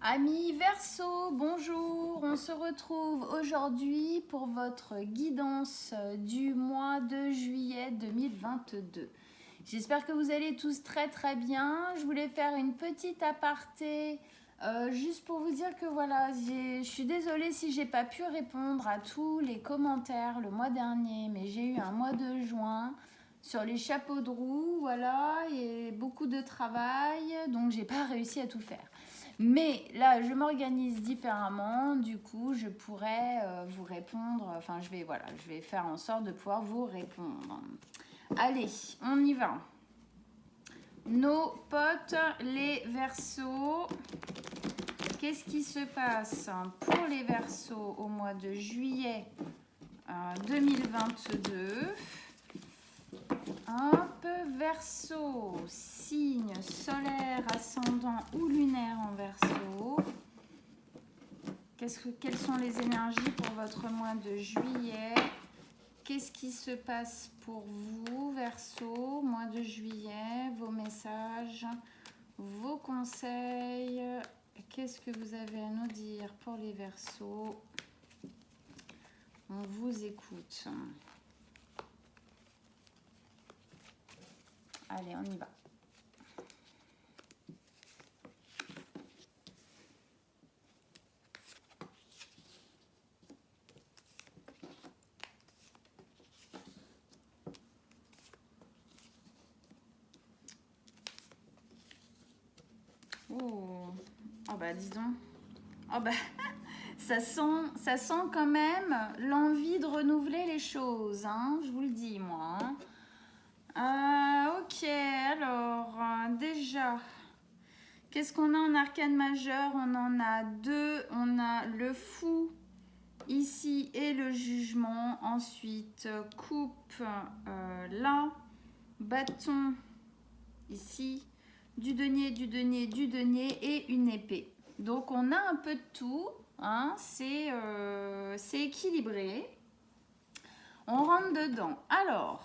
Amis Verseau, bonjour, on se retrouve aujourd'hui pour votre guidance du mois de juillet 2022. J'espère que vous allez tous très bien. Je voulais faire une petite aparté juste pour vous dire que voilà, je suis désolée si j'ai pas pu répondre à tous les commentaires le mois dernier, mais j'ai eu un mois de juin sur les chapeaux de roue, voilà, et beaucoup de travail, donc j'ai pas réussi à tout faire. Mais là, je m'organise différemment, du coup, je pourrais vous répondre, enfin, je vais faire en sorte de pouvoir vous répondre. Allez, on y va. Nos potes, les Verseaux. Qu'est-ce qui se passe pour les Verseaux au mois de juillet 2022? Hop, Verseau, signe solaire, ascendant ou lunaire en Verseau. Quelles sont les énergies pour votre mois de juillet? Qu'est-ce qui se passe pour vous, Verseau, mois de juillet? Vos messages, vos conseils. Qu'est-ce que vous avez à nous dire pour les Verseaux? On vous écoute. Allez, on y va. Oh bah dis donc. Oh bah ça sent quand même l'envie de renouveler les choses, hein, je vous le dis moi. Ok, alors déjà, qu'est-ce qu'on a en arcane majeur? On en a deux, on a le fou ici et le jugement. Ensuite, coupe là, bâton ici, du denier, du denier, du denier et une épée. Donc on a un peu de tout, hein, c'est équilibré. On rentre dedans. Alors,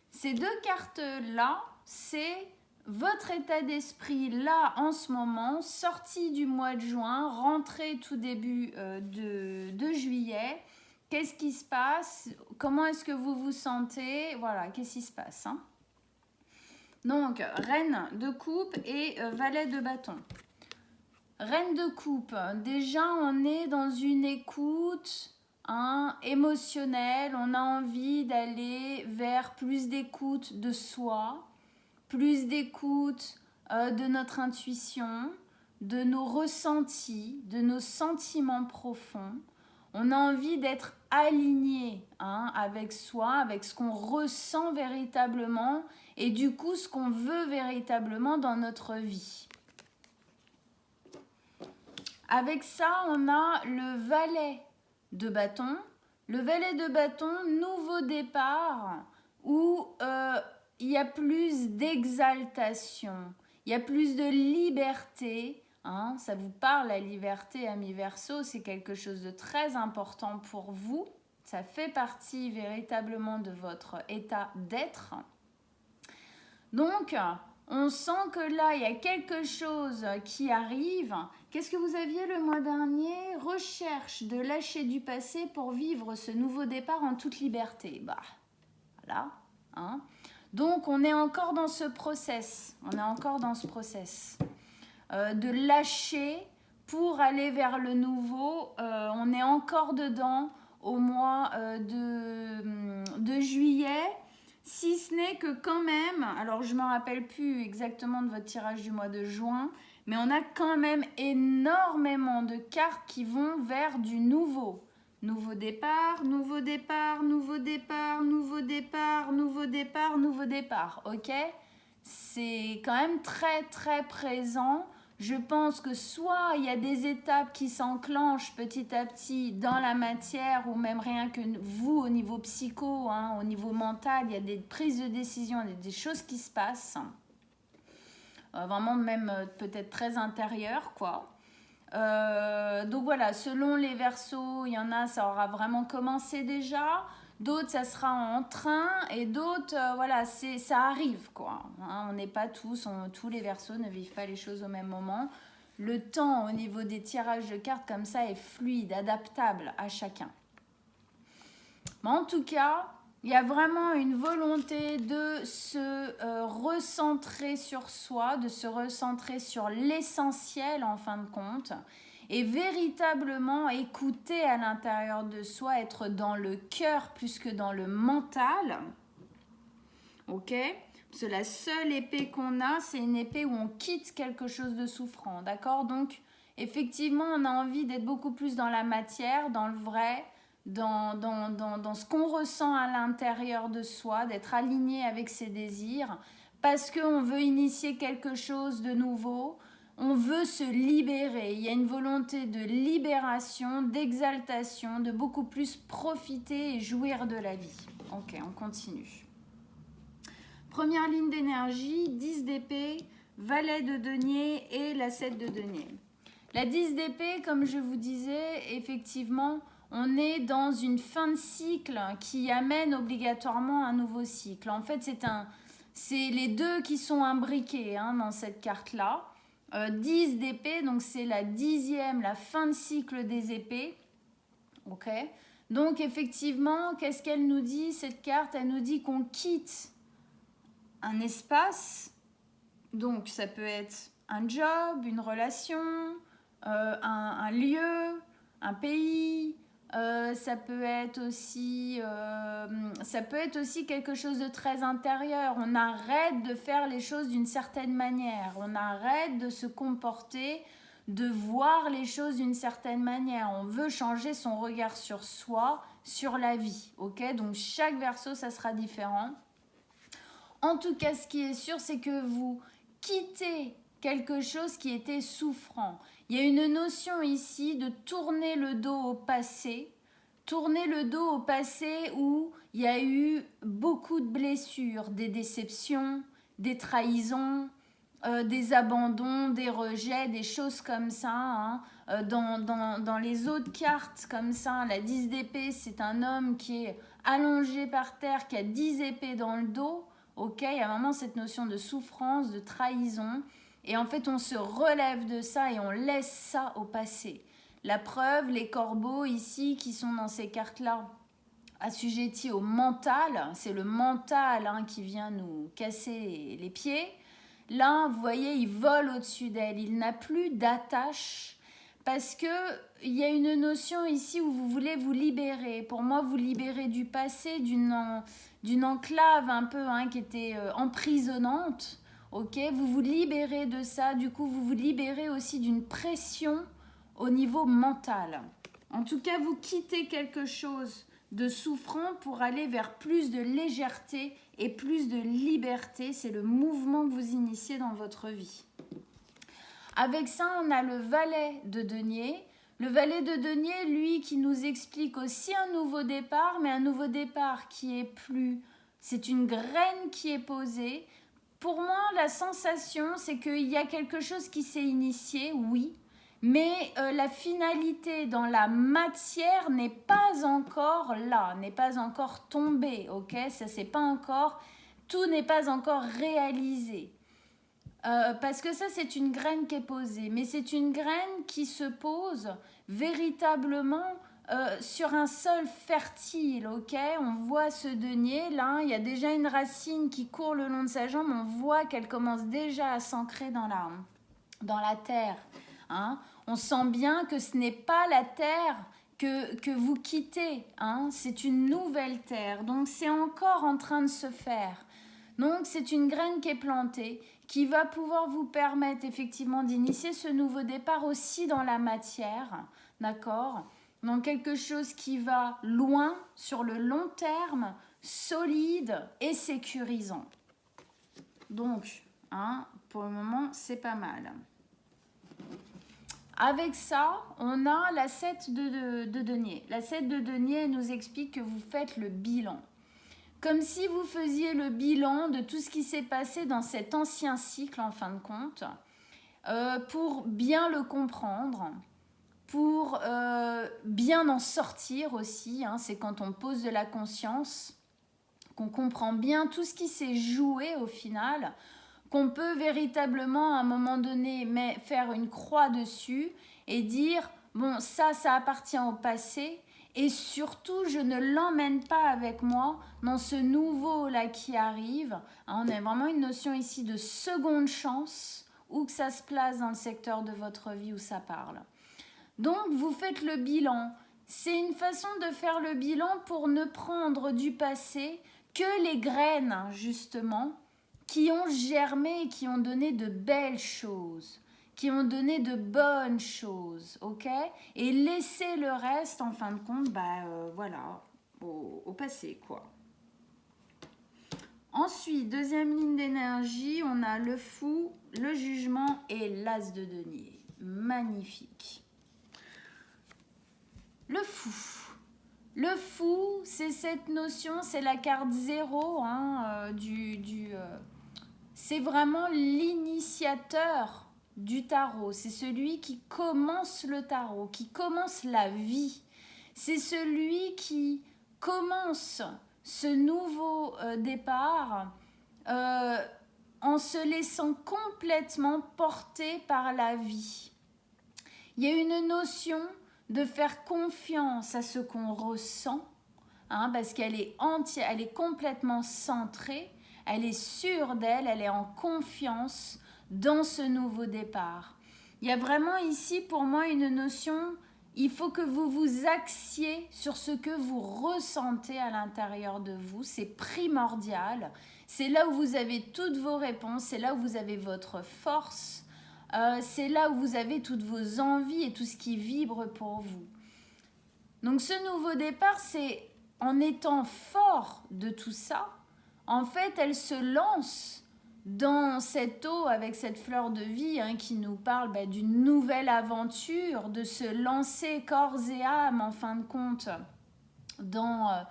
ces deux cartes-là, c'est votre état d'esprit là en ce moment, sortie du mois de juin, rentrée tout début de juillet. Qu'est-ce qui se passe? Comment est-ce que vous vous sentez? Voilà, qu'est-ce qui se passe, hein? Donc, reine de coupe et valet de bâton. Reine de coupe, déjà on est dans une écoute émotionnelle, on a envie d'aller vers plus d'écoute de soi, plus d'écoute de notre intuition, de nos ressentis, de nos sentiments profonds. On a envie d'être aligné avec soi, avec ce qu'on ressent véritablement et du coup ce qu'on veut véritablement dans notre vie. Avec ça, on a le valet de bâton. Le valet de bâton, nouveau départ, où il y a plus d'exaltation, il y a plus de liberté. Ça vous parle, la liberté, amis Verseau, c'est quelque chose de très important pour vous. Ça fait partie véritablement de votre état d'être. Donc, on sent que là, il y a quelque chose qui arrive. Qu'est-ce que vous aviez le mois dernier? Recherche de lâcher du passé pour vivre ce nouveau départ en toute liberté. Bah, voilà. Donc, on est encore dans ce process. De lâcher pour aller vers le nouveau. On est encore dedans au mois de juillet. Si ce n'est que quand même, alors je ne me rappelle plus exactement de votre tirage du mois de juin, mais on a quand même énormément de cartes qui vont vers du nouveau. Nouveau départ, nouveau départ, nouveau départ, nouveau départ, nouveau départ, nouveau départ, ok? C'est quand même très présent. Je pense que soit il y a des étapes qui s'enclenchent petit à petit dans la matière ou même rien que vous au niveau psycho, au niveau mental, il y a des prises de décision, il y a des choses qui se passent. Vraiment même peut-être très intérieures, quoi. Donc voilà, selon les Verseaux, il y en a, ça aura vraiment commencé déjà. D'autres, ça sera en train. Et d'autres, voilà, ça arrive, quoi. On n'est pas tous les Verseaux ne vivent pas les choses au même moment. le temps au niveau des tirages de cartes comme ça est fluide, adaptable à chacun. Mais en tout cas, il y a vraiment une volonté de se recentrer sur soi, de se recentrer sur l'essentiel en fin de compte, et véritablement écouter à l'intérieur de soi, être dans le cœur plus que dans le mental. Ok ? Parce que la seule épée qu'on a, c'est une épée où on quitte quelque chose de souffrant. D'accord ? Donc, effectivement, on a envie d'être beaucoup plus dans la matière, dans le vrai, dans ce qu'on ressent à l'intérieur de soi, d'être aligné avec ses désirs, parce qu'on veut initier quelque chose de nouveau, on veut se libérer. Il y a une volonté de libération, d'exaltation, de beaucoup plus profiter et jouir de la vie. Ok, on continue. Première ligne d'énergie, 10 d'épée, valet de denier et la 7 de denier. La 10 d'épée, comme je vous disais, effectivement, on est dans une fin de cycle qui amène obligatoirement un nouveau cycle. En fait, c'est les deux qui sont imbriqués dans cette carte-là. 10 d'épée, donc c'est la 10e, la fin de cycle des épées. Ok. Donc, effectivement, qu'est-ce qu'elle nous dit, cette carte? Elle nous dit qu'on quitte un espace, donc ça peut être un job, une relation, un lieu, un pays, ça peut être aussi quelque chose de très intérieur. On arrête de faire les choses d'une certaine manière, on arrête de se comporter, de voir les choses d'une certaine manière. On veut changer son regard sur soi, sur la vie. Ok, donc chaque verso, ça sera différent. En tout cas, ce qui est sûr, c'est que vous quittez quelque chose qui était souffrant. Il y a une notion ici de tourner le dos au passé. Tourner le dos au passé où il y a eu beaucoup de blessures, des déceptions, des trahisons, des abandons, des rejets, des choses comme ça. Dans les autres cartes comme ça, la 10 d'épée, c'est un homme qui est allongé par terre, qui a 10 épées dans le dos. Ok, il y a vraiment cette notion de souffrance, de trahison. Et en fait, on se relève de ça et on laisse ça au passé. La preuve, les corbeaux ici qui sont dans ces cartes-là, assujettis au mental, c'est le mental qui vient nous casser les pieds. Là, vous voyez, il vole au-dessus d'elle. Il n'a plus d'attache parce qu'il y a une notion ici où vous voulez vous libérer. Pour moi, vous libérer du passé, d'une enclave un peu qui était emprisonnante. Ok, vous vous libérez de ça. Du coup, vous vous libérez aussi d'une pression au niveau mental. En tout cas, vous quittez quelque chose de souffrant pour aller vers plus de légèreté et plus de liberté. C'est le mouvement que vous initiez dans votre vie. Avec ça, on a le valet de denier. Le valet de denier, lui, qui nous explique aussi un nouveau départ, mais un nouveau départ qui est plus... C'est une graine qui est posée. Pour moi, la sensation, c'est qu'il y a quelque chose qui s'est initié, oui, mais la finalité dans la matière n'est pas encore là, n'est pas encore tombée, ok? Ça, c'est pas encore... Tout n'est pas encore réalisé. Parce que ça, c'est une graine qui est posée, mais c'est une graine qui se pose véritablement sur un sol fertile, ok? On voit ce denier, là, il y a déjà une racine qui court le long de sa jambe, on voit qu'elle commence déjà à s'ancrer dans la terre. On sent bien que ce n'est pas la terre que vous quittez, c'est une nouvelle terre, donc c'est encore en train de se faire. Donc c'est une graine qui est plantée, qui va pouvoir vous permettre effectivement d'initier ce nouveau départ aussi dans la matière, d'accord? Donc quelque chose qui va loin, sur le long terme, solide et sécurisant. Donc, pour le moment, c'est pas mal. Avec ça, on a la 7 de denier. La 7 de denier nous explique que vous faites le bilan. Comme si vous faisiez le bilan de tout ce qui s'est passé dans cet ancien cycle, en fin de compte, pour bien le comprendre, pour bien en sortir aussi. C'est quand on pose de la conscience, qu'on comprend bien tout ce qui s'est joué au final. qu'on peut véritablement à un moment donné faire une croix dessus et dire, bon, ça appartient au passé et surtout, je ne l'emmène pas avec moi dans ce nouveau-là qui arrive. On a vraiment une notion ici de seconde chance, où que ça se place dans le secteur de votre vie où ça parle. Donc, vous faites le bilan. C'est une façon de faire le bilan pour ne prendre du passé que les graines, justement, qui ont germé et qui ont donné de belles choses, qui ont donné de bonnes choses, ok? Et laisser le reste, en fin de compte, voilà, au passé, quoi. Ensuite, deuxième ligne d'énergie, on a le fou, le jugement et l'as de denier. Magnifique. Le fou. Le fou, c'est cette notion, c'est la carte 0 c'est vraiment l'initiateur du tarot. C'est celui qui commence le tarot, qui commence la vie. C'est celui qui commence ce nouveau départ en se laissant complètement porter par la vie. Il y a une notion de faire confiance à ce qu'on ressent, parce qu'elle est entière, elle est complètement centrée, elle est sûre d'elle, elle est en confiance dans ce nouveau départ. Il y a vraiment ici pour moi une notion, il faut que vous vous axiez sur ce que vous ressentez à l'intérieur de vous, c'est primordial, c'est là où vous avez toutes vos réponses, c'est là où vous avez votre force, c'est là où vous avez toutes vos envies et tout ce qui vibre pour vous. Donc ce nouveau départ, c'est en étant fort de tout ça, en fait, elle se lance dans cette eau avec cette fleur de vie qui nous parle d'une nouvelle aventure, de se lancer corps et âme en fin de compte en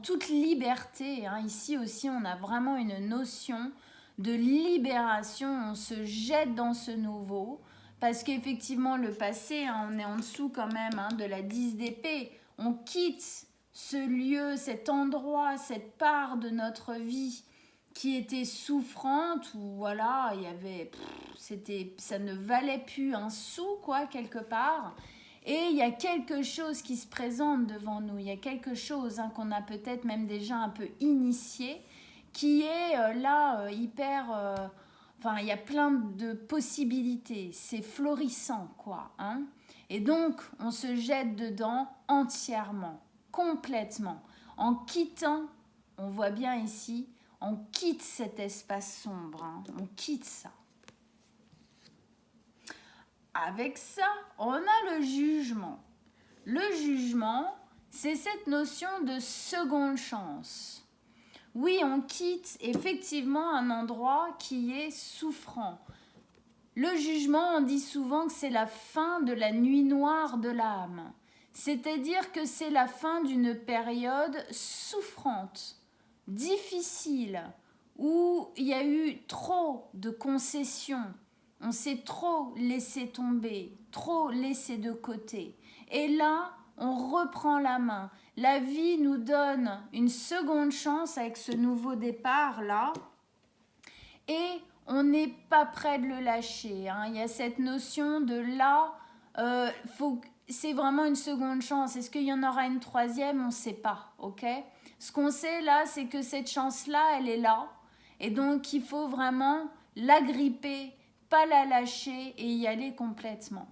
toute liberté. Ici aussi, on a vraiment une notion de libération, on se jette dans ce nouveau, parce qu'effectivement le passé, on est en dessous quand même de la 10 d'épée, on quitte ce lieu, cet endroit, cette part de notre vie qui était souffrante, où voilà, il y avait, ça ne valait plus un sou quoi quelque part, et il y a quelque chose qui se présente devant nous, il y a quelque chose qu'on a peut-être même déjà un peu initié, qui est hyper... il y a plein de possibilités. C'est florissant, quoi. Et donc, on se jette dedans entièrement, complètement. En quittant, on voit bien ici, on quitte cet espace sombre. On quitte ça. Avec ça, on a le jugement. Le jugement, c'est cette notion de seconde chance. Oui, on quitte effectivement un endroit qui est souffrant. Le jugement, on dit souvent que c'est la fin de la nuit noire de l'âme. C'est-à-dire que c'est la fin d'une période souffrante, difficile, où il y a eu trop de concessions. On s'est trop laissé tomber, trop laissé de côté. Et là, on reprend la main. La vie nous donne une seconde chance avec ce nouveau départ-là. Et on n'est pas prêt de le lâcher. Il y a cette notion de là, c'est vraiment une seconde chance. Est-ce qu'il y en aura une troisième? On ne sait pas, ok? Ce qu'on sait là, c'est que cette chance-là, elle est là. Et donc, il faut vraiment l'agripper, pas la lâcher et y aller complètement.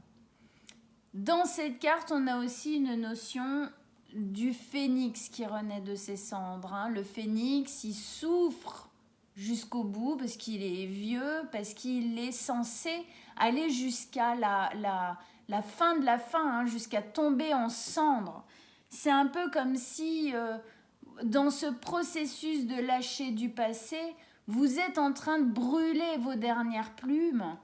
Dans cette carte, on a aussi une notion du phénix qui renaît de ses cendres. Le phénix, il souffre jusqu'au bout parce qu'il est vieux, parce qu'il est censé aller jusqu'à la fin de la fin, jusqu'à tomber en cendres. C'est un peu comme si, dans ce processus de lâcher du passé, vous êtes en train de brûler vos dernières plumes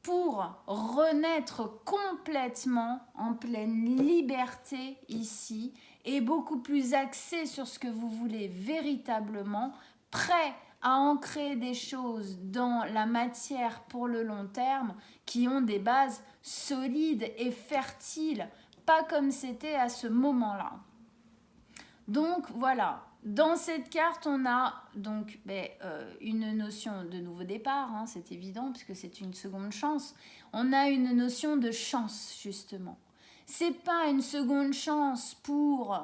pour renaître complètement en pleine liberté ici et beaucoup plus axé sur ce que vous voulez véritablement, prêt à ancrer des choses dans la matière pour le long terme qui ont des bases solides et fertiles, pas comme c'était à ce moment-là. Donc voilà, Dans cette carte, on a donc une notion de nouveau départ, hein, c'est évident, puisque c'est une seconde chance. On a une notion de chance, justement. C'est pas une seconde chance pour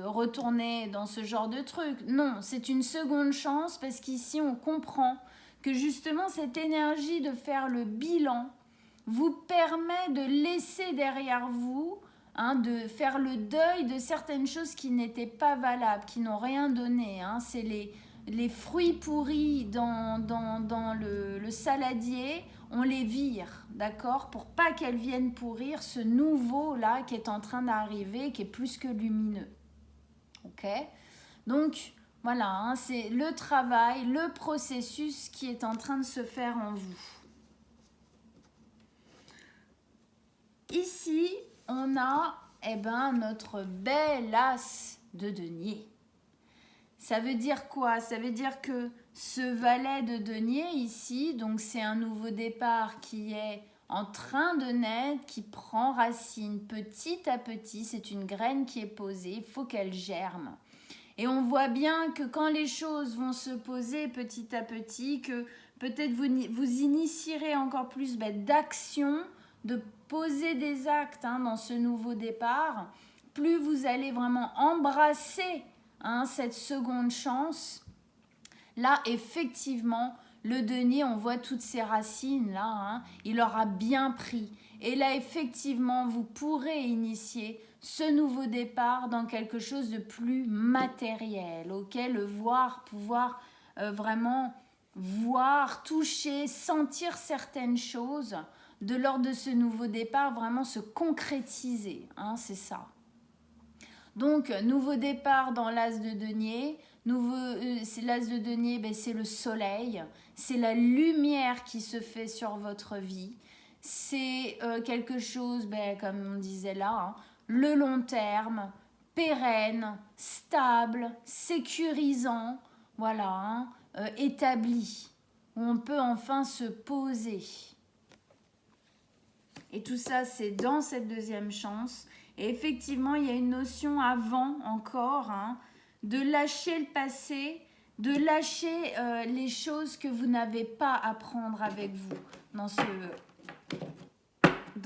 retourner dans ce genre de truc. Non, c'est une seconde chance parce qu'ici, on comprend que justement, cette énergie de faire le bilan vous permet de laisser derrière vous, hein, de faire le deuil de certaines choses qui n'étaient pas valables, qui n'ont rien donné. Hein. C'est les fruits pourris dans le saladier, on les vire, d'accord, pour pas qu'elles viennent pourrir ce nouveau-là qui est en train d'arriver, qui est plus que lumineux. Ok ? Donc, voilà, hein, c'est le travail, le processus qui est en train de se faire en vous. Ici, on a notre bel as de denier. Ça veut dire quoi? Ça veut dire que ce valet de denier ici, donc c'est un nouveau départ qui est en train de naître, qui prend racine petit à petit. C'est une graine qui est posée, il faut qu'elle germe. Et on voit bien que quand les choses vont se poser petit à petit, que peut-être vous initierez encore plus d'action, de poser des actes dans ce nouveau départ, plus vous allez vraiment embrasser cette seconde chance. Là, effectivement, le denier, on voit toutes ces racines là, il aura bien pris. Et là, effectivement, vous pourrez initier ce nouveau départ dans quelque chose de plus matériel, auquel pouvoir vraiment voir, toucher, sentir certaines choses de l'ordre de ce nouveau départ, vraiment se concrétiser, c'est ça. Donc, nouveau départ dans l'as de denier. L'as de denier, c'est le soleil, c'est la lumière qui se fait sur votre vie. C'est quelque chose, comme on disait là, le long terme, pérenne, stable, sécurisant, voilà, établi, où on peut enfin se poser. Et tout ça, c'est dans cette deuxième chance. Et effectivement, il y a une notion avant encore, de lâcher le passé, de lâcher les choses que vous n'avez pas à prendre avec vous dans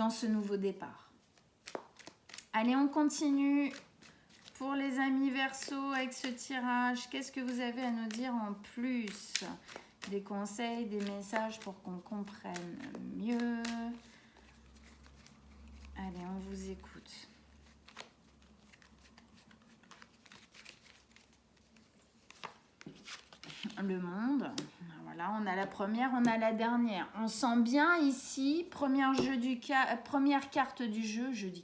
ce nouveau départ. Allez, on continue pour les amis Verseau avec ce tirage. Qu'est-ce que vous avez à nous dire en plus? Des conseils, des messages pour qu'on comprenne mieux. Allez, on vous écoute. Le monde, voilà, on a la première, on a la dernière. On sent bien ici, première carte du jeu, je vais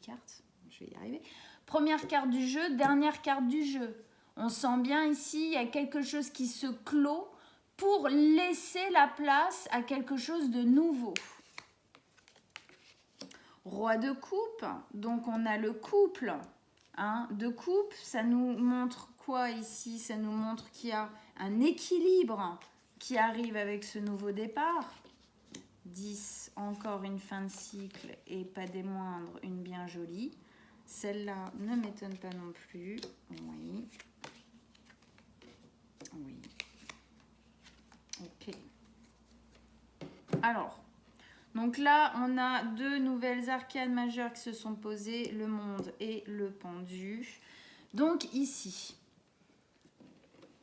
y arriver. Première carte du jeu, dernière carte du jeu. On sent bien ici, il y a quelque chose qui se clôt pour laisser la place à quelque chose de nouveau. Roi de coupe, donc on a le couple. De coupe, ça nous montre quoi ici? Ça nous montre qu'il y a un équilibre qui arrive avec ce nouveau départ. 10, encore une fin de cycle et pas des moindres, une bien jolie. Celle-là ne m'étonne pas non plus. Oui. Oui. Ok. Alors, donc là, on a deux nouvelles arcanes majeures qui se sont posées, le monde et le pendu. Donc ici,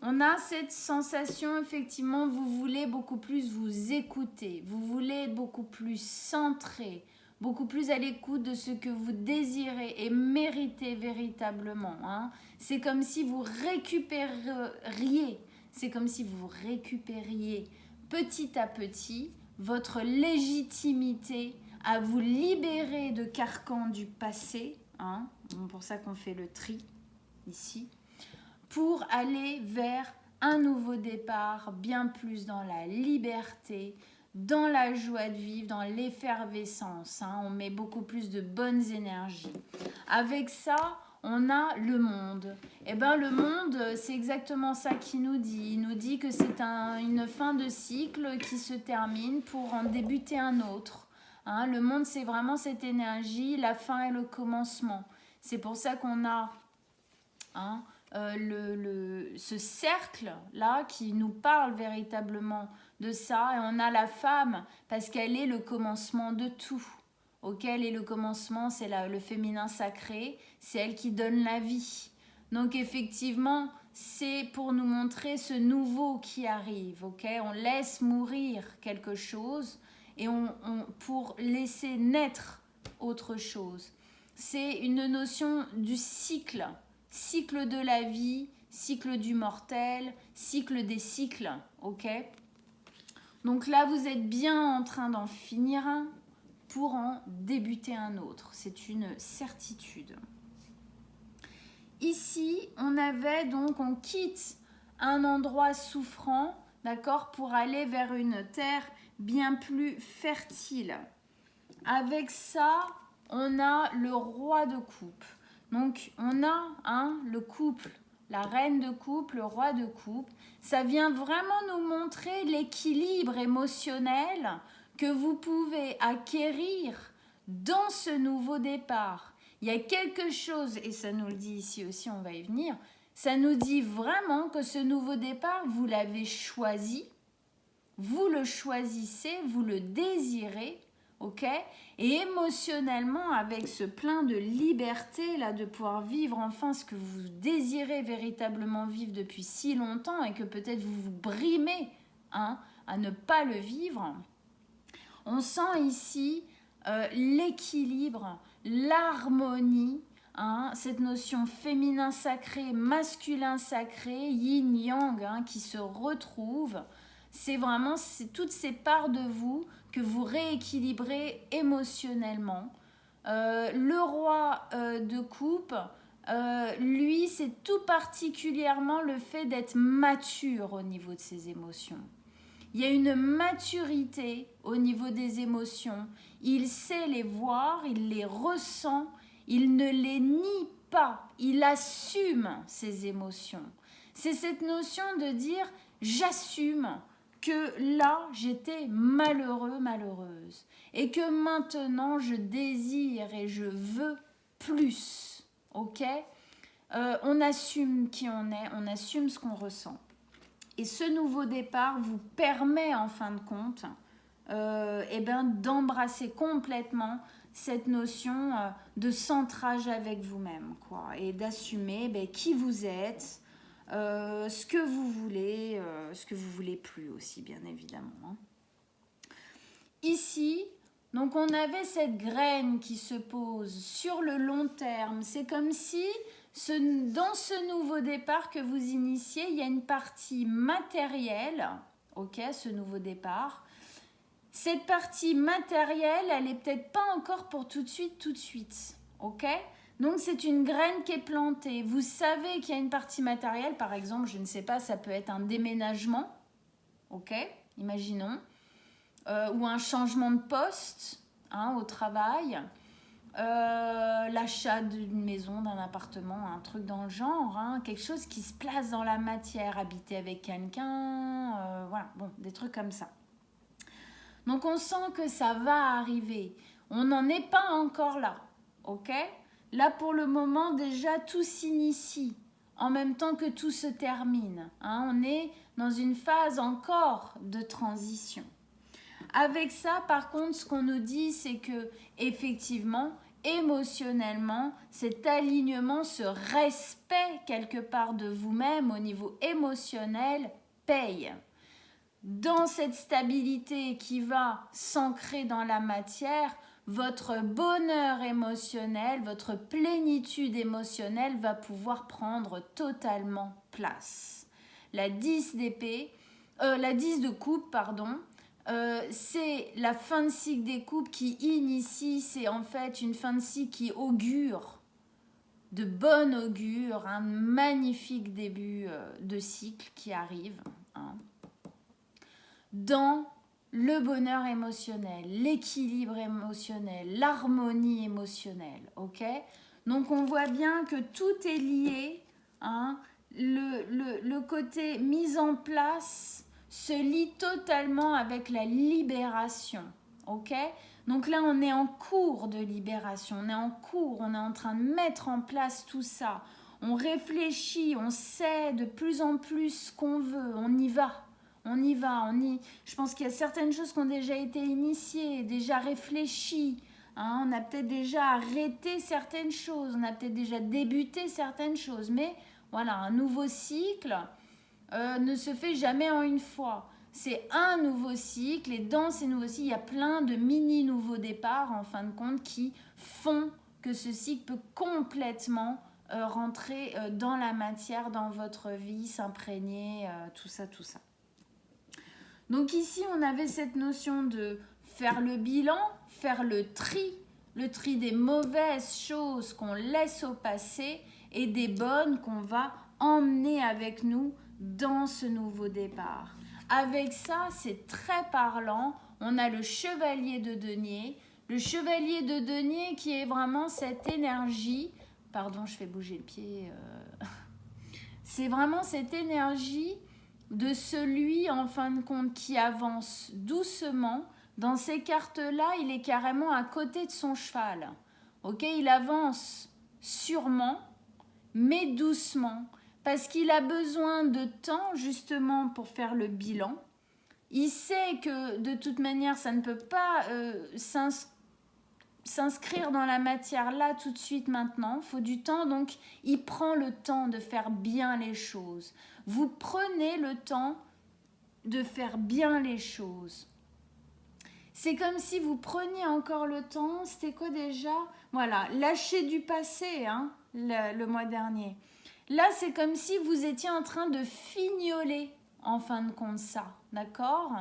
on a cette sensation, effectivement, vous voulez beaucoup plus vous écouter, vous voulez être beaucoup plus centré, beaucoup plus à l'écoute de ce que vous désirez et méritez véritablement. C'est comme si vous récupériez, petit à petit votre légitimité à vous libérer de carcans du passé, c'est pour ça qu'on fait le tri ici, pour aller vers un nouveau départ, bien plus dans la liberté, dans la joie de vivre, dans l'effervescence. On met beaucoup plus de bonnes énergies. Avec ça, on a le monde. Le monde, c'est exactement ça qu'il nous dit. Il nous dit que c'est une fin de cycle qui se termine pour en débuter un autre. Le monde, c'est vraiment cette énergie, la fin et le commencement. C'est pour ça qu'on a hein, ce cercle-là qui nous parle véritablement de ça. Et on a la femme parce qu'elle est le commencement de tout. Ok, elle est le commencement, c'est le féminin sacré, c'est elle qui donne la vie. Donc effectivement, c'est pour nous montrer ce nouveau qui arrive. Ok, on laisse mourir quelque chose et pour laisser naître autre chose. C'est une notion du cycle. Cycle de la vie, cycle du mortel, cycle des cycles, ok? Donc là, vous êtes bien en train d'en finir un pour en débuter un autre. C'est une certitude. Ici, on quitte un endroit souffrant, d'accord, pour aller vers une terre bien plus fertile. Avec ça, on a le roi de coupe. Donc, on a le couple, la reine de coupe, le roi de coupe. Ça vient vraiment nous montrer l'équilibre émotionnel que vous pouvez acquérir dans ce nouveau départ. Il y a quelque chose, et ça nous le dit ici aussi, on va y venir, ça nous dit vraiment que ce nouveau départ, vous l'avez choisi, vous le choisissez, vous le désirez, ok? Et émotionnellement, avec ce plein de liberté là, de pouvoir vivre enfin ce que vous désirez véritablement vivre depuis si longtemps et que peut-être vous vous brimez à ne pas le vivre, on sent ici l'équilibre, l'harmonie, cette notion féminin sacré, masculin sacré, yin-yang qui se retrouvent. C'est toutes ces parts de vous que vous rééquilibrez émotionnellement. Le roi de coupe, lui, c'est tout particulièrement le fait d'être mature au niveau de ses émotions. Il y a une maturité au niveau des émotions. Il sait les voir, il les ressent, il ne les nie pas, il assume ses émotions. C'est cette notion de dire « j'assume » que là, j'étais malheureux, malheureuse. Et que maintenant, je désire et je veux plus. Ok ? On assume qui on est, on assume ce qu'on ressent. Et ce nouveau départ vous permet, en fin de compte, d'embrasser complètement cette notion de centrage avec vous-même, quoi, et d'assumer qui vous êtes, ce que vous voulez plus aussi, bien évidemment. Ici, donc on avait cette graine qui se pose sur le long terme. C'est comme si dans ce nouveau départ que vous initiez, il y a une partie matérielle, ok, ce nouveau départ. Cette partie matérielle, elle n'est peut-être pas encore pour tout de suite, ok ? Donc c'est une graine qui est plantée. Vous savez qu'il y a une partie matérielle, par exemple, je ne sais pas, ça peut être un déménagement, ok, imaginons, ou un changement de poste au travail, l'achat d'une maison, d'un appartement, un truc dans le genre, quelque chose qui se place dans la matière, habiter avec quelqu'un, voilà, bon, des trucs comme ça. Donc on sent que ça va arriver. On n'en est pas encore là, ok ? Là pour le moment déjà tout s'initie en même temps que tout se termine. On est dans une phase encore de transition. Avec ça, par contre, ce qu'on nous dit, c'est que effectivement, émotionnellement, cet alignement, ce respect quelque part de vous-même au niveau émotionnel paye. Dans cette stabilité qui va s'ancrer dans la matière, votre bonheur émotionnel, votre plénitude émotionnelle va pouvoir prendre totalement place. La 10 de coupe, pardon, c'est la fin de cycle des coupes qui initie, c'est en fait une fin de cycle qui augure, de bon augure, un magnifique début de cycle qui arrive, dans le bonheur émotionnel, l'équilibre émotionnel, l'harmonie émotionnelle, ok ? Donc on voit bien que tout est lié, le côté mise en place se lie totalement avec la libération, ok ? Donc là, on est en cours de libération, on est en train de mettre en place tout ça. on réfléchit, on sait de plus en plus ce qu'on veut, on y va. On y va, je pense qu'il y a certaines choses qui ont déjà été initiées, déjà réfléchies. Hein, on a peut-être déjà arrêté certaines choses, on a peut-être déjà débuté certaines choses. Mais voilà, un nouveau cycle ne se fait jamais en une fois. C'est un nouveau cycle et dans ces nouveaux cycles, il y a plein de mini nouveaux départs en fin de compte qui font que ce cycle peut complètement rentrer dans la matière, dans votre vie, s'imprégner, tout ça, tout ça. Donc ici, on avait cette notion de faire le bilan, faire le tri des mauvaises choses qu'on laisse au passé et des bonnes qu'on va emmener avec nous dans ce nouveau départ. Avec ça, c'est très parlant. On a le chevalier de denier. Le chevalier de denier qui est vraiment cette énergie. Pardon, je fais bouger le pied. C'est vraiment cette énergie de celui, en fin de compte, qui avance doucement. Dans ces cartes-là, il est carrément à côté de son cheval. Ok, il avance sûrement, mais doucement, parce qu'il a besoin de temps, justement, pour faire le bilan. Il sait que, de toute manière, ça ne peut pas s'inscrire dans la matière là, tout de suite, maintenant. Il faut du temps, donc il prend le temps de faire bien les choses. Vous prenez le temps de faire bien les choses. C'est comme si vous preniez encore le temps, c'était quoi déjà? Voilà, lâcher du passé, hein, le mois dernier. Là, c'est comme si vous étiez en train de fignoler, en fin de compte, ça, d'accord?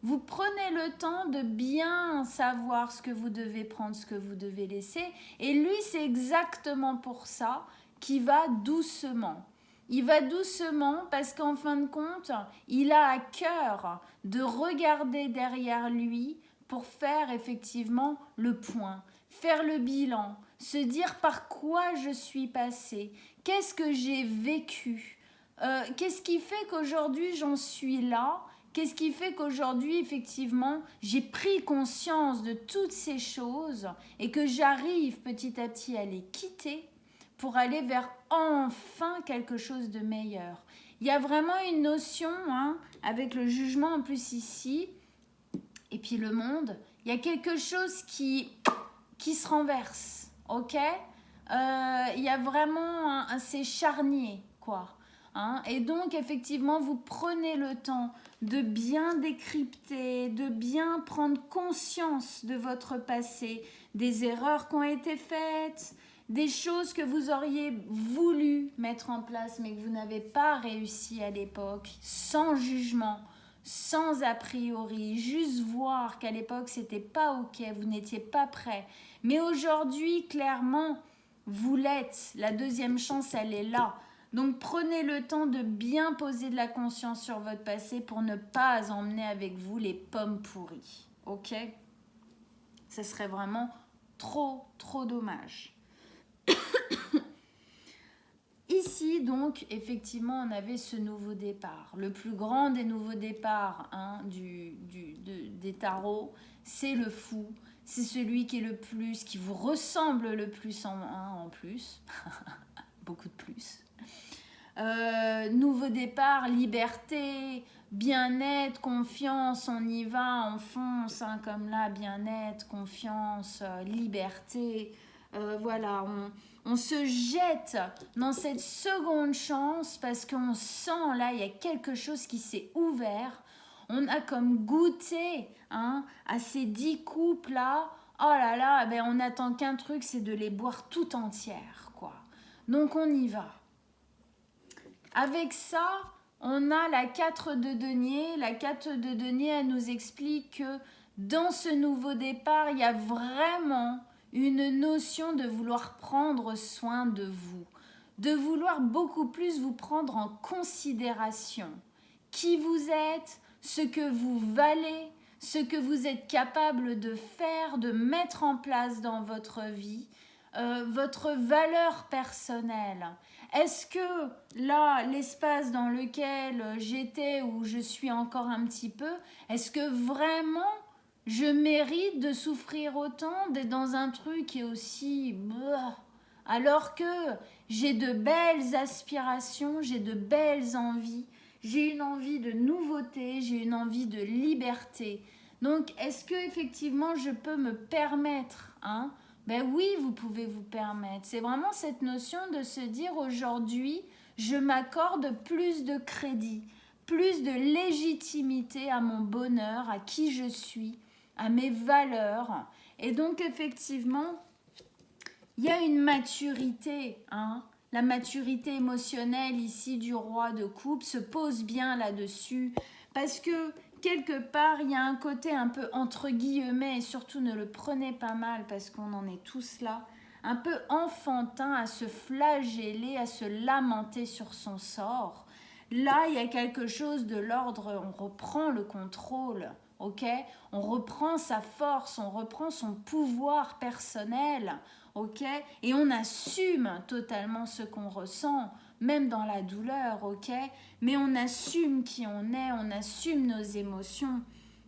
Vous prenez le temps de bien savoir ce que vous devez prendre, ce que vous devez laisser. Et lui, c'est exactement pour ça qu'il va doucement. Il va doucement parce qu'en fin de compte, il a à cœur de regarder derrière lui pour faire effectivement le point, faire le bilan, se dire par quoi je suis passé, qu'est-ce que j'ai vécu, qu'est-ce qui fait qu'aujourd'hui j'en suis là, qu'est-ce qui fait qu'aujourd'hui effectivement j'ai pris conscience de toutes ces choses et que j'arrive petit à petit à les quitter pour aller vers enfin quelque chose de meilleur. Il y a vraiment une notion, hein, avec le jugement en plus ici, et puis le monde, il y a quelque chose qui se renverse, ok? Il y a vraiment c'est charnier, quoi. Hein? Et donc, effectivement, vous prenez le temps de bien décrypter, de bien prendre conscience de votre passé, des erreurs qui ont été faites, des choses que vous auriez voulu mettre en place mais que vous n'avez pas réussi à l'époque, sans jugement, sans a priori, juste voir qu'à l'époque c'était pas ok, vous n'étiez pas prêt. Mais aujourd'hui, clairement, vous l'êtes. La deuxième chance, elle est là. Donc prenez le temps de bien poser de la conscience sur votre passé pour ne pas emmener avec vous les pommes pourries. Ok? Ça serait vraiment trop, trop dommage. Ici, donc, effectivement, on avait ce nouveau départ. Le plus grand des nouveaux départs, hein, des tarots, c'est le fou. C'est celui qui est le plus, qui vous ressemble le plus en plus. Beaucoup de plus. Nouveau départ, liberté, bien-être, confiance, on y va, on fonce, hein, comme là, bien-être, confiance, liberté. Voilà, on se jette dans cette seconde chance parce qu'on sent là, il y a quelque chose qui s'est ouvert. On a comme goûté, hein, à ces 10 coupes là. Oh là là, ben on n'attend qu'un truc, c'est de les boire tout entières, quoi. Donc on y va. Avec ça, on a la 4 de denier. La 4 de denier, elle nous explique que dans ce nouveau départ, il y a vraiment une notion de vouloir prendre soin de vous, de vouloir beaucoup plus vous prendre en considération. Qui vous êtes, ce que vous valez, ce que vous êtes capable de faire, de mettre en place dans votre vie, votre valeur personnelle. Est-ce que là, l'espace dans lequel j'étais, où je suis encore un petit peu, est-ce que vraiment je mérite de souffrir autant, d'être dans un truc qui est aussi alors que j'ai de belles aspirations, j'ai de belles envies, j'ai une envie de nouveauté, j'ai une envie de liberté. Donc, est-ce que effectivement je peux me permettre, hein? Ben oui, vous pouvez vous permettre. C'est vraiment cette notion de se dire aujourd'hui, je m'accorde plus de crédit, plus de légitimité à mon bonheur, à qui je suis, à mes valeurs. Et donc, effectivement, il y a une maturité, hein. La maturité émotionnelle ici du roi de coupe se pose bien là-dessus parce que quelque part, il y a un côté un peu entre guillemets, et surtout ne le prenez pas mal parce qu'on en est tous là, un peu enfantin à se flageller, à se lamenter sur son sort. Là, il y a quelque chose de l'ordre, on reprend le contrôle, ok? On reprend sa force, on reprend son pouvoir personnel, ok? Et on assume totalement ce qu'on ressent, même dans la douleur, ok? Mais on assume qui on assume nos émotions.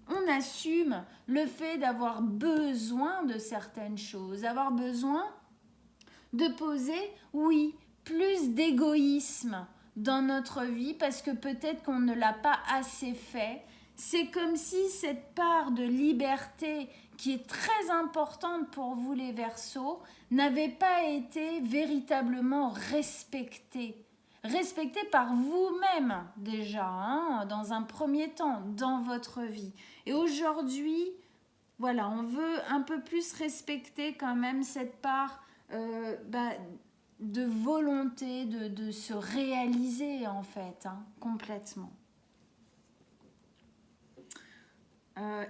On assume le fait d'avoir besoin de certaines choses, d'avoir besoin de poser, oui, plus d'égoïsme dans notre vie parce que peut-être qu'on ne l'a pas assez fait. C'est comme si cette part de liberté qui est très importante pour vous les Verseaux n'avait pas été véritablement respectée. Respectée par vous-même déjà, hein, dans un premier temps, dans votre vie. Et aujourd'hui, voilà, on veut un peu plus respecter quand même cette part de volonté de se réaliser en fait, hein, complètement.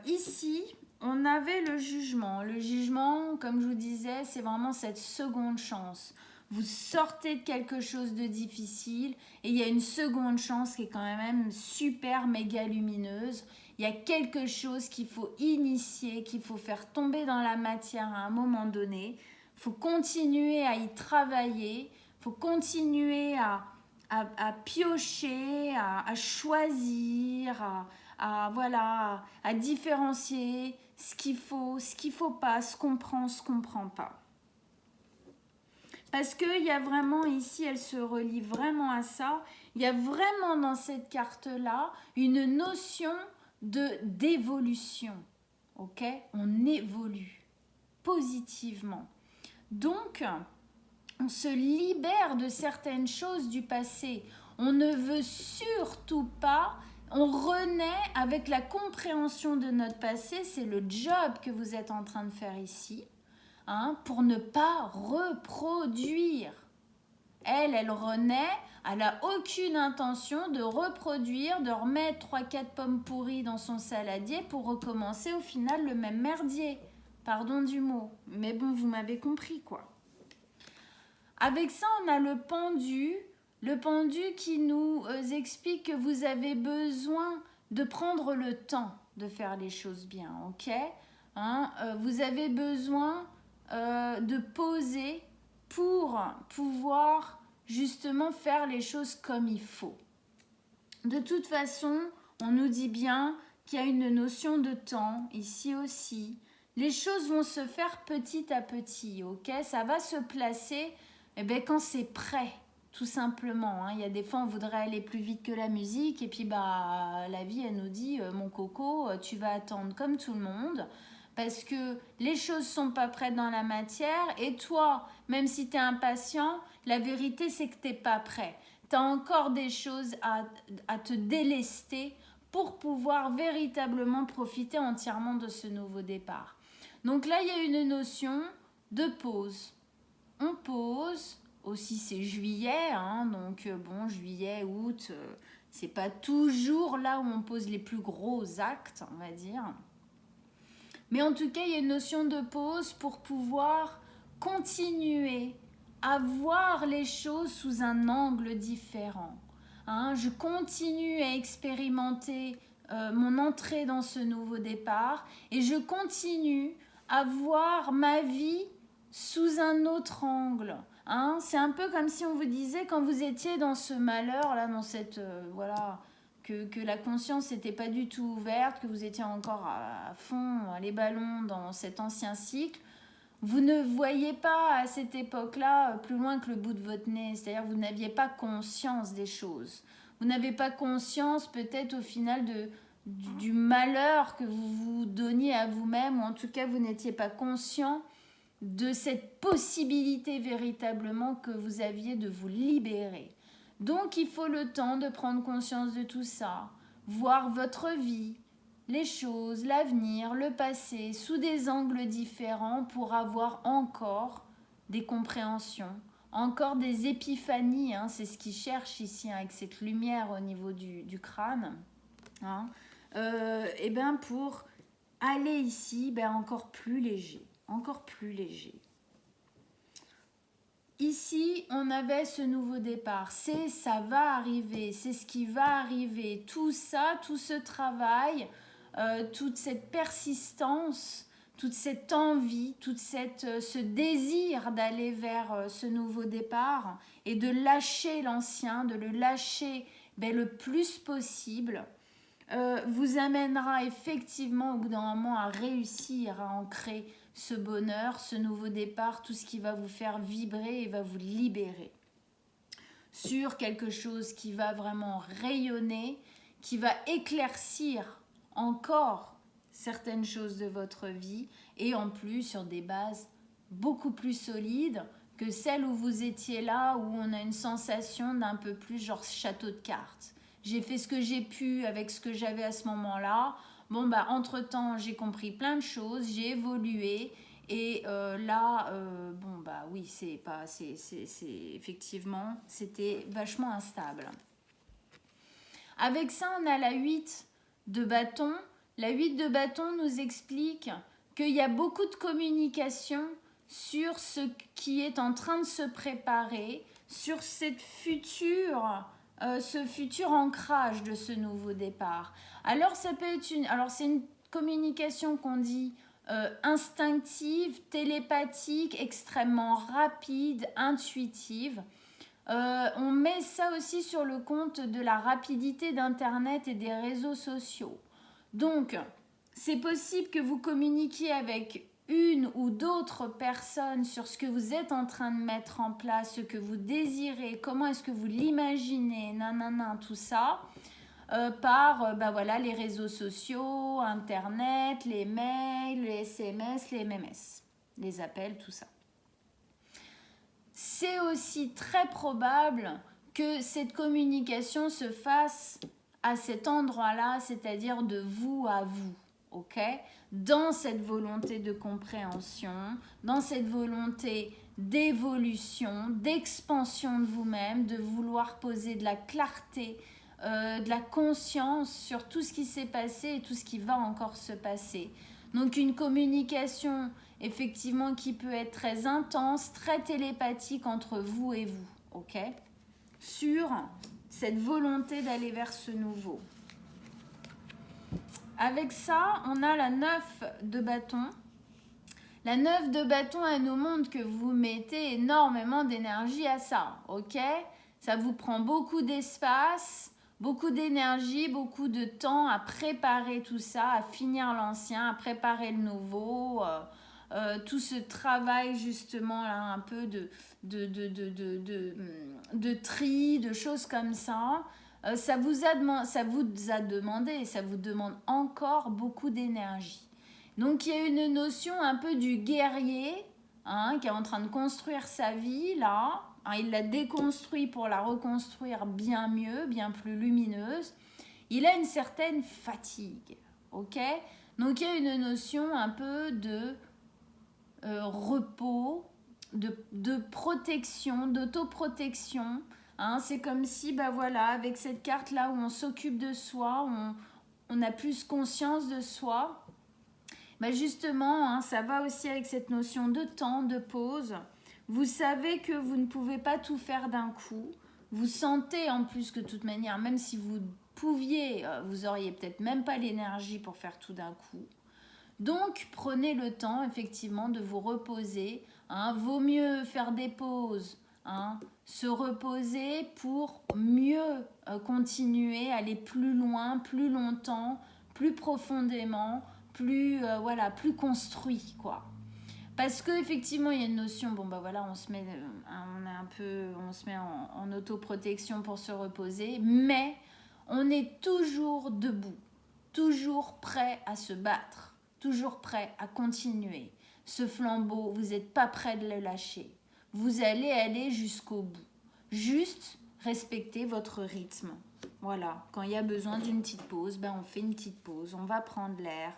Ici, on avait le jugement. Le jugement, comme je vous disais, c'est vraiment cette seconde chance. Vous sortez de quelque chose de difficile et il y a une seconde chance qui est quand même super méga lumineuse. Il y a quelque chose qu'il faut initier, qu'il faut faire tomber dans la matière à un moment donné. Il faut continuer à y travailler, il faut continuer à piocher, à choisir, voilà, à différencier ce qu'il faut pas, ce qu'on prend, ce qu'on prend pas. Parce qu'il y a vraiment ici, elle se relie vraiment à ça, il y a vraiment dans cette carte-là une notion d'évolution. Ok? On évolue positivement. Donc, on se libère de certaines choses du passé. On ne veut surtout pas, on renaît avec la compréhension de notre passé, c'est le job que vous êtes en train de faire ici, hein, pour ne pas reproduire. Elle renaît, elle n'a aucune intention de reproduire, de remettre 3-4 pommes pourries dans son saladier pour recommencer au final le même merdier. Pardon du mot, mais bon, vous m'avez compris quoi. Avec ça, on a le pendu qui nous explique que vous avez besoin de prendre le temps de faire les choses bien, ok, hein, vous avez besoin de poser pour pouvoir justement faire les choses comme il faut. De toute façon, on nous dit bien qu'il y a une notion de temps ici aussi. Les choses vont se faire petit à petit, ok? Ça va se placer quand c'est prêt, tout simplement. Hein. Il y a des fois, on voudrait aller plus vite que la musique et puis la vie, elle nous dit, mon coco, tu vas attendre comme tout le monde parce que les choses sont pas prêtes dans la matière et toi, même si tu es impatient, la vérité, c'est que tu n'es pas prêt. Tu as encore des choses à te délester pour pouvoir véritablement profiter entièrement de ce nouveau départ. Donc là, il y a une notion de pause. On pose, aussi c'est juillet, hein, donc bon, juillet, août, c'est pas toujours là où on pose les plus gros actes, on va dire. Mais en tout cas, il y a une notion de pause pour pouvoir continuer à voir les choses sous un angle différent. Hein, je continue à expérimenter mon entrée dans ce nouveau départ et je continue à voir ma vie sous un autre angle. Hein, c'est un peu comme si on vous disait quand vous étiez dans ce malheur, là, dans cette... voilà, que la conscience n'était pas du tout ouverte, que vous étiez encore à fond les ballons dans cet ancien cycle. vous ne voyez pas à cette époque-là plus loin que le bout de votre nez, c'est-à-dire vous n'aviez pas conscience des choses. Vous n'avez pas conscience peut-être au final du malheur que vous vous donniez à vous-même, ou en tout cas vous n'étiez pas conscient de cette possibilité véritablement que vous aviez de vous libérer. Donc il faut le temps de prendre conscience de tout ça, voir votre vie, les choses, l'avenir, le passé, sous des angles différents pour avoir encore des compréhensions, encore des épiphanies, hein, c'est ce qu'ils cherchent ici hein, avec cette lumière au niveau du crâne, hein, et bien pour aller ici encore plus léger, encore plus léger. Ici, on avait ce nouveau départ, ça va arriver, c'est ce qui va arriver, tout ça, tout ce travail, toute cette persistance, toute cette envie, ce désir d'aller vers ce nouveau départ et de lâcher l'ancien, de le lâcher le plus possible, vous amènera effectivement au bout d'un moment à réussir à ancrer ce bonheur, ce nouveau départ, tout ce qui va vous faire vibrer et va vous libérer sur quelque chose qui va vraiment rayonner, qui va éclaircir encore certaines choses de votre vie et en plus sur des bases beaucoup plus solides que celles où vous étiez là, où on a une sensation d'un peu plus genre château de cartes. J'ai fait ce que j'ai pu avec ce que j'avais à ce moment-là. Bon, entre-temps, j'ai compris plein de choses, j'ai évolué. Et oui, effectivement, c'était vachement instable. Avec ça, on a la 8 de bâton. La 8 de bâton nous explique qu'il y a beaucoup de communication sur ce qui est en train de se préparer, sur ce futur ancrage de ce nouveau départ. Alors, ça peut être c'est une communication qu'on dit instinctive, télépathique, extrêmement rapide, intuitive. On met ça aussi sur le compte de la rapidité d'Internet et des réseaux sociaux. Donc, c'est possible que vous communiquiez avec une ou d'autres personnes sur ce que vous êtes en train de mettre en place, ce que vous désirez, comment est-ce que vous l'imaginez, tout ça, par les réseaux sociaux, Internet, les mails, les SMS, les MMS, les appels, tout ça. C'est aussi très probable que cette communication se fasse à cet endroit-là, c'est-à-dire de vous à vous, ok ? Dans cette volonté de compréhension, dans cette volonté d'évolution, d'expansion de vous-même, de vouloir poser de la clarté, de la conscience sur tout ce qui s'est passé et tout ce qui va encore se passer. Donc une communication effectivement qui peut être très intense, très télépathique entre vous et vous, ok ? Sur cette volonté d'aller vers ce nouveau. Avec ça, on a la 9 de bâton. La 9 de bâton, elle nous montre que vous mettez énormément d'énergie à ça, ok ? Ça vous prend beaucoup d'espace, beaucoup d'énergie, beaucoup de temps à préparer tout ça, à finir l'ancien, à préparer le nouveau, tout ce travail justement là, un peu de tri, de choses comme ça. Ça vous demande encore beaucoup d'énergie. Donc il y a une notion un peu du guerrier qui est en train de construire sa vie là. Il l'a déconstruit pour la reconstruire bien mieux, bien plus lumineuse. Il a une certaine fatigue, ok ? Donc il y a une notion un peu de repos, de protection, d'autoprotection. C'est comme si, avec cette carte-là où on s'occupe de soi, on a plus conscience de soi. Justement, ça va aussi avec cette notion de temps, de pause. Vous savez que vous ne pouvez pas tout faire d'un coup. Vous sentez en plus que de toute manière, même si vous pouviez, vous auriez peut-être même pas l'énergie pour faire tout d'un coup. Donc, prenez le temps effectivement de vous reposer. Vaut mieux faire des pauses, se reposer pour mieux continuer, aller plus loin, plus longtemps, plus profondément, plus construit, quoi. Parce qu'effectivement, il y a une notion, bon bah voilà, on se met, on se met en autoprotection pour se reposer, mais on est toujours debout, toujours prêt à se battre, toujours prêt à continuer. Ce flambeau, vous n'êtes pas prêt de le lâcher. Vous allez aller jusqu'au bout. Juste respectez votre rythme. Voilà, quand il y a besoin d'une petite pause, ben on fait une petite pause, on va prendre l'air,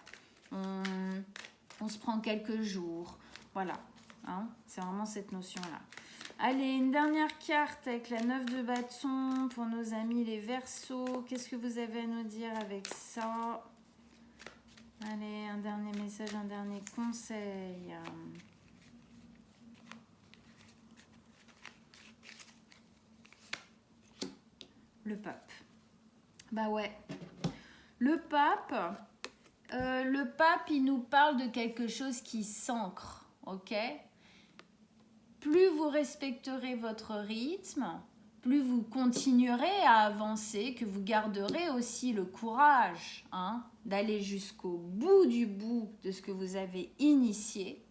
on se prend quelques jours. Voilà, hein, c'est vraiment cette notion-là. Allez, une dernière carte avec la 9 de bâton pour nos amis les Verseaux. Qu'est-ce que vous avez à nous dire avec ça? Allez, un dernier message, un dernier conseil. Le pape. Bah ouais. Le pape, il nous parle de quelque chose qui s'ancre, ok? Plus vous respecterez votre rythme, plus vous continuerez à avancer, que vous garderez aussi le courage hein, d'aller jusqu'au bout de ce que vous avez initié.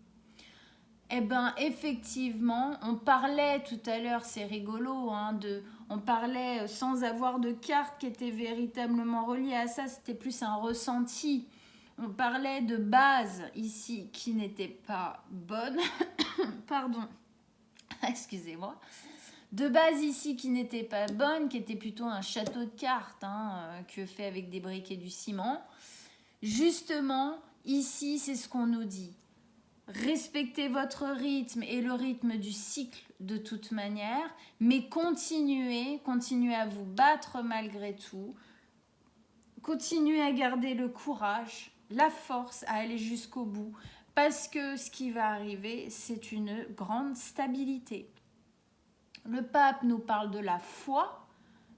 Eh bien, effectivement, on parlait tout à l'heure, c'est rigolo, hein, on parlait sans avoir de carte qui était véritablement reliée à ça, c'était plus un ressenti. On parlait de base ici qui n'était pas bonne, pardon, excusez-moi, de base ici qui n'était pas bonne, qui était plutôt un château de cartes, hein, que fait avec des briques et du ciment. Justement, ici, c'est ce qu'on nous dit. Respectez votre rythme et le rythme du cycle de toute manière, mais continuez à vous battre malgré tout, continuez à garder le courage, la force à aller jusqu'au bout, parce que ce qui va arriver, c'est une grande stabilité. Le pape nous parle de la foi,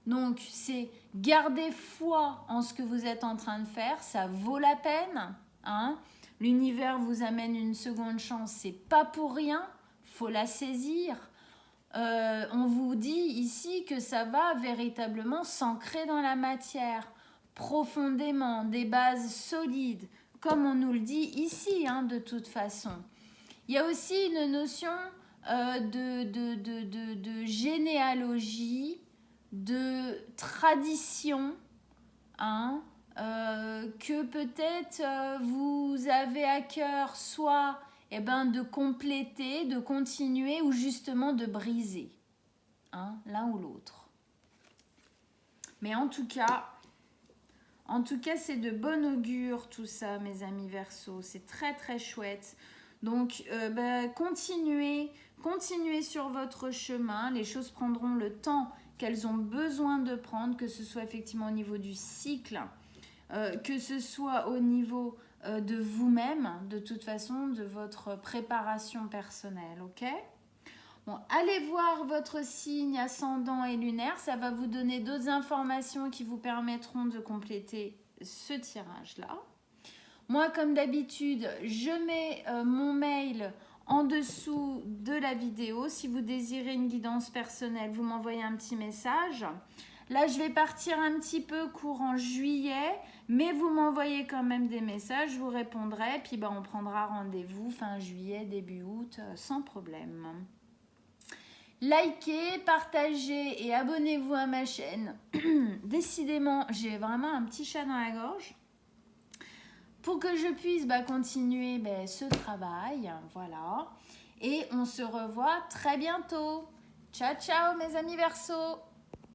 donc c'est garder foi en ce que vous êtes en train de faire, ça vaut la peine, hein. L'univers vous amène une seconde chance, c'est pas pour rien, faut la saisir. On vous dit ici que ça va véritablement s'ancrer dans la matière, profondément, des bases solides, comme on nous le dit ici, hein, de toute façon. Il y a aussi une notion de généalogie, de tradition, hein, que peut-être vous avez à cœur soit de compléter, de continuer ou justement de briser, hein, l'un ou l'autre. Mais en tout cas, c'est de bon augure tout ça, mes amis Verseaux. C'est très très chouette. Donc, continuez sur votre chemin. Les choses prendront le temps qu'elles ont besoin de prendre, que ce soit effectivement au niveau du cycle, que ce soit au niveau de vous-même, de toute façon, de votre préparation personnelle, ok? Bon, allez voir votre signe ascendant et lunaire, ça va vous donner d'autres informations qui vous permettront de compléter ce tirage-là. Moi, comme d'habitude, je mets mon mail en dessous de la vidéo. Si vous désirez une guidance personnelle, vous m'envoyez un petit message. Là, je vais partir un petit peu courant juillet, mais vous m'envoyez quand même des messages, je vous répondrai. Puis on prendra rendez-vous fin juillet, début août, sans problème. Likez, partagez et abonnez-vous à ma chaîne. Décidément, j'ai vraiment un petit chat dans la gorge. Pour que je puisse continuer ce travail, voilà. Et on se revoit très bientôt. Ciao, ciao mes amis Verseaux.